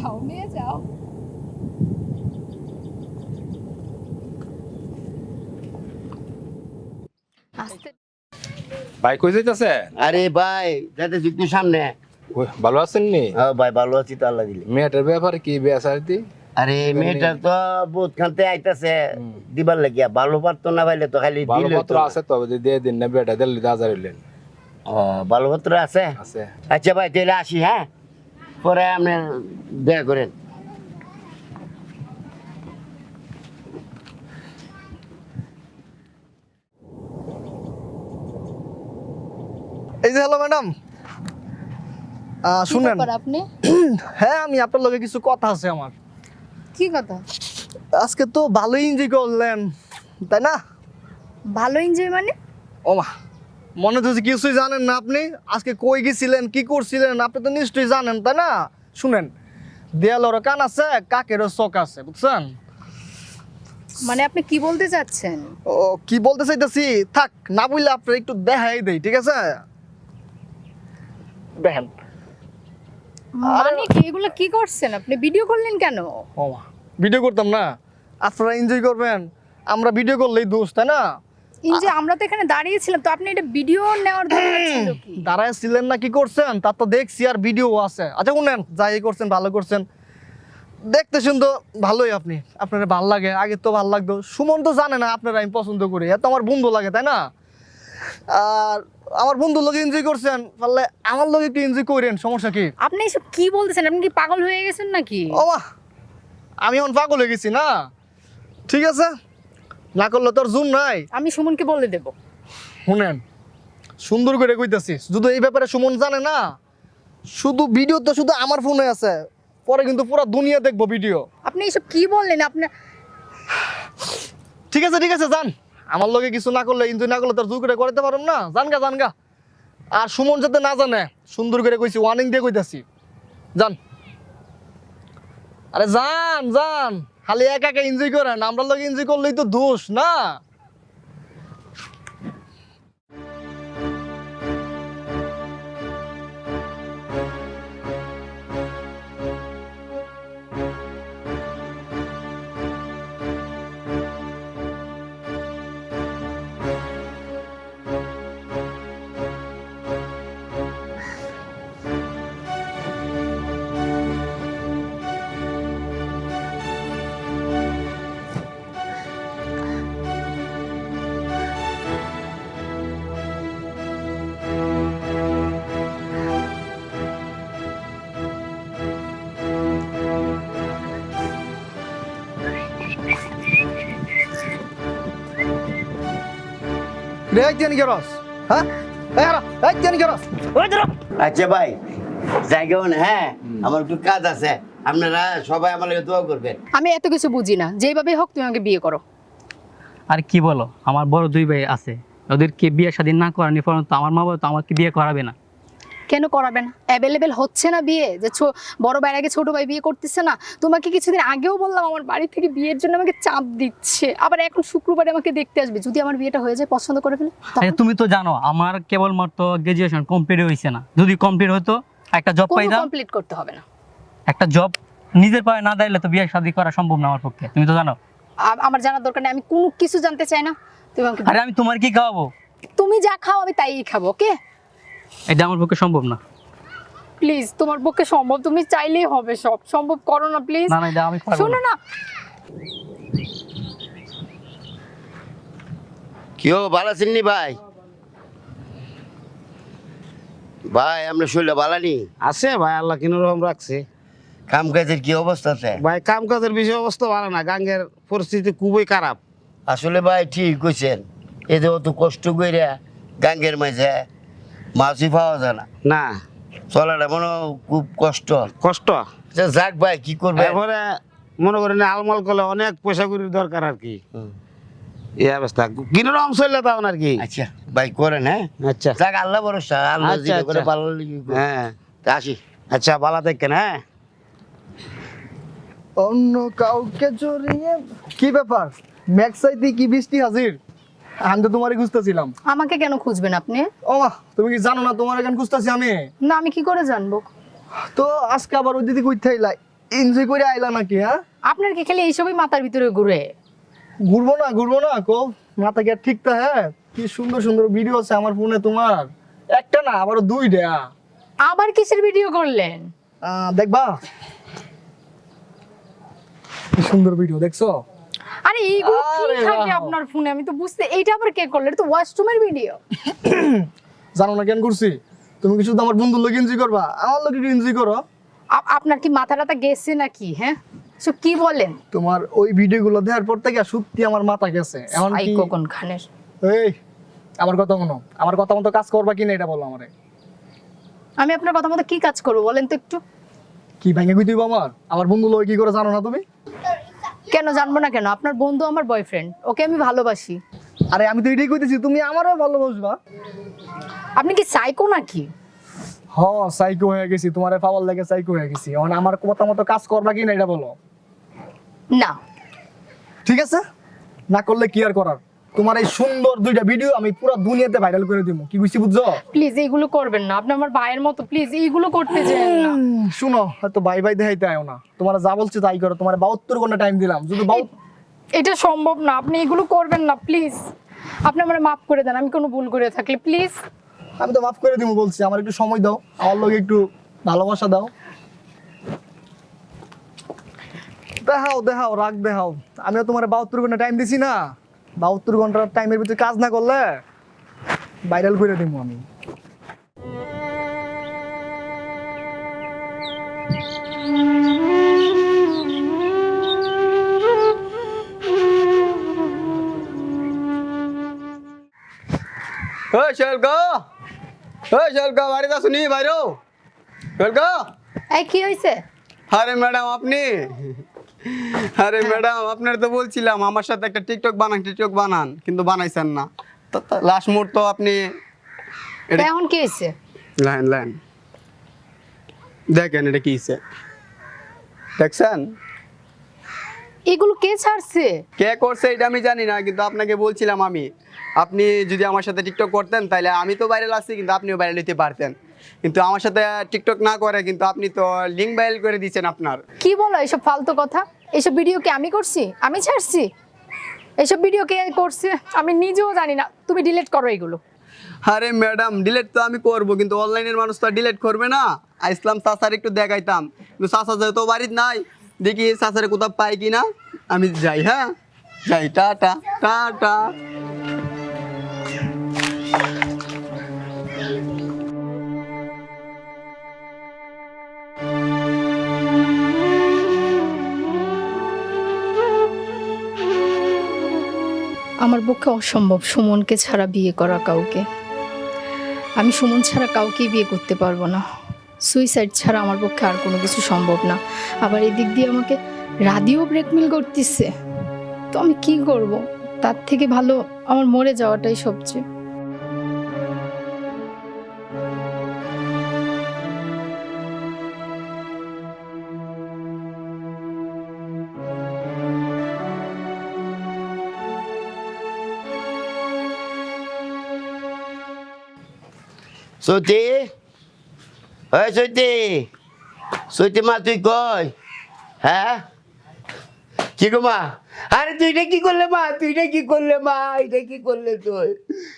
যাও নিয়ে যাও। আস্তে। ভাই কই যাইতাছে? আরে ভাই যাতে একটু সামনে। ভালো আছেন নি? হ্যাঁ ভাই ভালো আছি তো আল্লাহ দিলে। মেয়েটার ব্যাপারে কি বেসারতি? আরে মেয়েটা তো বহুত খানতে আইতাছে দিবার লাগিয়া, ভালো পারতো না ভাইলে তো খালি ভালো দিলে পত্র আছে তো দিয়ে দিন না, বেটা দিল্লি 1000 হইলেন। ও ভালো পত্র আছে আছে। আচ্ছা ভাই তাহলে আসি, হ্যাঁ পরে আপনি দেখা করেন। এই যে হ্যালো ম্যাডাম, কি শুনেন। ব্যাপার আপনি? হ্যাঁ আমি আপনার লগে কিছু কথা আছে আমার। কি কথা? আজকে তো ভালো এনজয় করলেন তাই না? ভালো এনজয় মানে? ও মা, মনে হচ্ছে কিছুই জানেন না আপনি। আজকে কই গেছিলেন, কি করছিলেন আপনি তো নিশ্চয়ই জানেন তাই না? শুনেন, দেয়ালেরও কান আছে, কাকেরও চোখ আছে, বুঝছেন? মানে আপনি কি বলতে চাচ্ছেন? ও কি বলতে চাইতেছি থাক না, বললে আপনি একটু দেখাই দেই, ঠিক আছে? দেখেন। মানে কি এগুলো কি করছেন আপনি? ভিডিও করলেন কেন? ও মা, ভিডিও করতাম না? আপনারা এনজয় করবেন, আমরা ভিডিও করলেই দোষ তাই না? এনজয় আমরা তো এখানে দাঁড়িয়েছিলাম, তো আপনি এটা ভিডিও নেওয়ার দরকার ছিল কি? দাঁড়ায় ছিলেন না কি করছেন তা তো দেখছি, আর ভিডিও আছে। আচ্ছা শুনেন, যাই করছেন ভালো করছেন, দেখতে শুনতো ভালোই। আপনার ভালো লাগে, আগে তো ভালো লাগতো। সুমন তো জানে না আপনারা আমি পছন্দ করি, এত আমার বন্ধু লাগে তাই না? আর আমার বন্ধুর লোক এনজয় করছেন, পারলে আমার লোক একটু এনজয় করেন, সমস্যা কি? আপনি এসব কি বলতেছেন? আপনি কি পাগল হয়ে গেছেন নাকি? ও মা, আমি এখন পাগল হয়ে গেছি না? ঠিক আছে, না করলে তোর জুন নাই। আমি সুমনকে বলে দেব। শুনেন, সুন্দর করে কইতাছি, শুধু এই ব্যাপারে সুমন জানে না। শুধু ভিডিও তো শুধু আমার ফোনে আছে, পরে কিন্তু পুরো দুনিয়া দেখবো ভিডিও। আপনি এসব কি বললেন? আপনি ঠিক আছে ঠিক আছে, যান। আমার লগে কিছু না করলে, এনজয় না করলে তোর জোর করে করতে পারব না। জান গা। আর সুমন যাতে না জানে, সুন্দর করে কইছি, ওয়ার্নিং দিয়ে কইতাছি, যান। আরে যান, খালি একা একা এনজয় করেন, আমরা লগে এনজয় করলেই তো দোষ না? রে জানি গরস, হ্যাঁ জানি গরস। আচ্ছা ভাই জায়গা না, হ্যাঁ আমার একটু কাজ আছে, আপনারা সবাই আমার লাগে দোয়া করবেন। আমি এত কিছু বুঝি না, যেভাবে হোক তুমি আমাকে বিয়ে করো। আর কি বলো, আমার বড় দুই ভাই আছে, ওদেরকে বিয়ে শাদী না করানি পর্যন্ত আমার মা বাবা তো আমাকে বিয়ে করাবে না। কেন করাবে না? অ্যাভেলেবেল হচ্ছে না বিয়ে? যে বড় ভাইয়ের আগে ছোট ভাই বিয়ে করতেছে না? তোমাকে কিছুদিন আগেও বললাম আমার বাড়ি থেকে বিয়ের জন্য আমাকে চাপ দিচ্ছে, আবার এখন শুক্রবারে আমাকে দেখতে আসবে। যদি আমার বিয়েটা হয়ে যায়, পছন্দ করে ফেলে, আচ্ছা, তুমি তো জানো আমার কেবলমাত্র গ্রাজুয়েশন কমপ্লিট হয়েছে না। যদি কমপ্লিট হতো, একটা জব পাইতাম। কমপ্লিট করতে হবে না। একটা জব নিজের পায়ে না দাঁড়ালে তো বিয়ে শাদী করা সম্ভব না আমার পক্ষে, তুমি তো জানো। আমার জানার দরকার নেই, আমি কোনো কিছু জানতে চাই না। তুমি আমাকে আরে আমি তোমার কি খাওয়াবো? তুমি যা খাও আমি তাই খাবো, ওকে? এটা আমার পক্ষে সম্ভব না। প্লিজ, তোমার পক্ষে সম্ভব, তুমি চাইলেই হবে, সব সম্ভব করো না প্লিজ। না এটা আমি পারবো শোনো না। কেউ ভালো আছেন নি ভাই? ভাই আমরা শরীরটা ভালো নি? আছে ভাই, আল্লাহ কিনো রকম রাখছে। কাম কাজের কি অবস্থা আছে? ভাই কাম কাজের বিষয় অবস্থা ভালো না, গাঙ্গের পরিস্থিতি খুবই খারাপ। আসলে ভাই ঠিক কইছেন, এতে অত কষ্ট কইরা গাঙ্গের মাঝে মাছই পাওয়া যায় না, না চলাটা মনে হয় খুব কষ্ট। কষ্ট। আচ্ছা যাক ভাই, কি করবে? এরপরে মনে করেন আলমাল করলে অনেক পয়সা করির দরকার আর কি। এই অবস্থা কিনো রকম চললে তখন আর কি। আচ্ছা ভাই করেন, হ্যাঁ আচ্ছা যাক, আল্লাহ ভরসা, আল্লাহ আচ্ছা, যেটা করে আচ্ছা। ভালো লাগে করবে। হ্যাঁ তা আসি। আচ্ছা, ভালো থাকেন। হ্যাঁ অন্য কাউকে জড়িয়ে কি ব্যাপার? ম্যাক্সাইতে কি বৃষ্টি হাজির? আমি তো তোমারই খুঁজতেছিলাম। আমাকে কেন খুঁজবেন আপনি? ও মা, তুমি কি জানো না তোমার এখন খুঁজতেছি আমি? না, আমি কি করে জানবো? তো আজকে আবার ওই দিদি কইতে আইলাই, এনজয় করে আইলা নাকি? হ্যাঁ, আপনার কি খালি এইসবই মাথার ভিতরে ঘুরে? ঘুরবো না কো, মাথা কি আর ঠিক তা? হ্যাঁ, কি সুন্দর সুন্দর ভিডিও আছে আমার ফোনে তোমার, একটা না আবারও 2টা। আবার কিসের ভিডিও করলেন? দেখবা কি সুন্দর ভিডিও দেখছো? আরে এইগুলো কি আরে থাকে বাহ। আপনার ফোনে? আমি তো বুঝতে, এইটা আবার কে করলো? এটা তো ওয়াশরুমের ভিডিও। জানো না কেন করছি? তুমি কি শুধু আমার বন্ধুর লোক এনজয় করবা? আমার লোক একটু এনজয় করো। আপনার কি মাথা টাথা গেছে নাকি? হ্যাঁ, সব কি বলেন? তোমার ওই ভিডিওগুলো দেখার পর থেকে সত্যি আমার মাথা গেছে। এখন কি সাইকো কোন খানের? এই আমার কথা শোনো, আমার কথা মতো কাজ করবা কিনা এটা বলো আমারে। আমি আপনার কথা মতো কি কাজ করবো বলেন তো একটু? কি ভেঙে গুই দিবা আমার বন্ধু লোক কি করে জানো না তুমি? কেন জানবো না কেন? আপনার বন্ধু আমার বয়ফ্রেন্ড, ওকে আমি ভালোবাসি। আরে আমি তো এটাই কইতেছি, তুমি আমারও ভালোবাসবা। আপনি কি সাইকো নাকি? হ, সাইকো হয়ে গেছি, তোমারে পাওয়ার লাগে সাইকো হয়ে গেছি। এখন আমার কথা মতো কাজ করবা কিনা এটা বলো। না। ঠিক আছে, না করলে কি আর করার। তোমার এই সুন্দর 2টা ভিডিও আমি পুরো দুনিয়াতে ভাইরাল করে দিব। কি বুঝছি বুঝছো? প্লিজ এইগুলো করবেন না, আপনি আমার ভাইয়ের মতো, প্লিজ এইগুলো করতে যেন না। শুনো, হয়তো বাই বাই দেখাইতে আয়ো না, তোমার যা বলছে তাই করো। তোমার 72 ঘন্টা টাইম দিলাম, যদি এটা সম্ভব না, আপনি এগুলো করবেন না প্লিজ। আপনি আমার মাফ করে দেন, আমি কোনো ভুল করে থাকলে প্লিজ। আমি তো মাফ করে দিব বলছি, আমার একটু সময় দাও, আমার লোক একটু ভালোবাসা দাও। দেখাও রাগ দেখাও। আমিও তোমার 72 ঘন্টা টাইম দিছি না, 72 ঘন্টার টাইমের ভিতরে কাজ না করলে ভাইরাল করে দিব আমি। ওই শৈলকা, ওই শৈলকা, বাড়িতে শুনি বাইরো। শৈলকা, এই কি হয়েছে? আরে ম্যাডাম আপনি, আরে ম্যাডাম আপনার তো বলছিলাম আমার সাথে একটা টিকটক বানান, কিন্তু বানাইছেন না। লাস্ট মুহূর্ত আপনি এটা এখন কি হয়েছে? লাইন দেখেন এটা কি হইছে, দেখছেন? এগুলো কে ছাড়ছে? কে করছে এটা আমি জানি না, কিন্তু আপনাকে বলছিলাম আমি, আপনি যদি আমার সাথে টিকটক করতেন তাহলে আমি তো ভাইরাল আছি, কিন্তু আপনিও ভাইরাল হতে পারতেন। কিন্তু আমার সাথে টিকটক না করে কিন্তু আপনি তো লিঙ্ক ভাইরাল করে দিয়েছেন আপনার। কি বলো এসব ফালতু কথা? এসব ভিডিও কি আমি করছি? আমি ছাড়ছি? এসব ভিডিও কে করছে আমি নিজেও জানি না। তুমি ডিলিট করো এগুলো। আরে ম্যাডাম ডিলিট তো আমি করবো, কিন্তু অনলাইনের মানুষ তো ডিলিট করবে না। ইসলাম চাচার একটু দেখাইতাম, কিন্তু চাচা যেহেতু বাড়িতে নাই, দেখি চাচারে কোথাও পাই কিনা। আমি যাই, হ্যাঁ যাই, টাটা টাটা। আমার পক্ষে অসম্ভব সুমনকে ছাড়া বিয়ে করা কাউকে। আমি সুমন ছাড়া কাউকেই বিয়ে করতে পারবো না। সুইসাইড ছাড়া আমার পক্ষে আর কোনো কিছু সম্ভব না। আবার এদিক দিয়ে আমাকে রাধিও ব্রেকমেল করতেছে। তো আমি কি করব? তার থেকে ভালো আমার মরে যাওয়াটাই সবচেয়ে। সত্যি, ওই সত্যি মা তুই কই? হ্যাঁ কি গো মা? আরে তুই এটা কি করলে মা? এটা কি করলে তুই?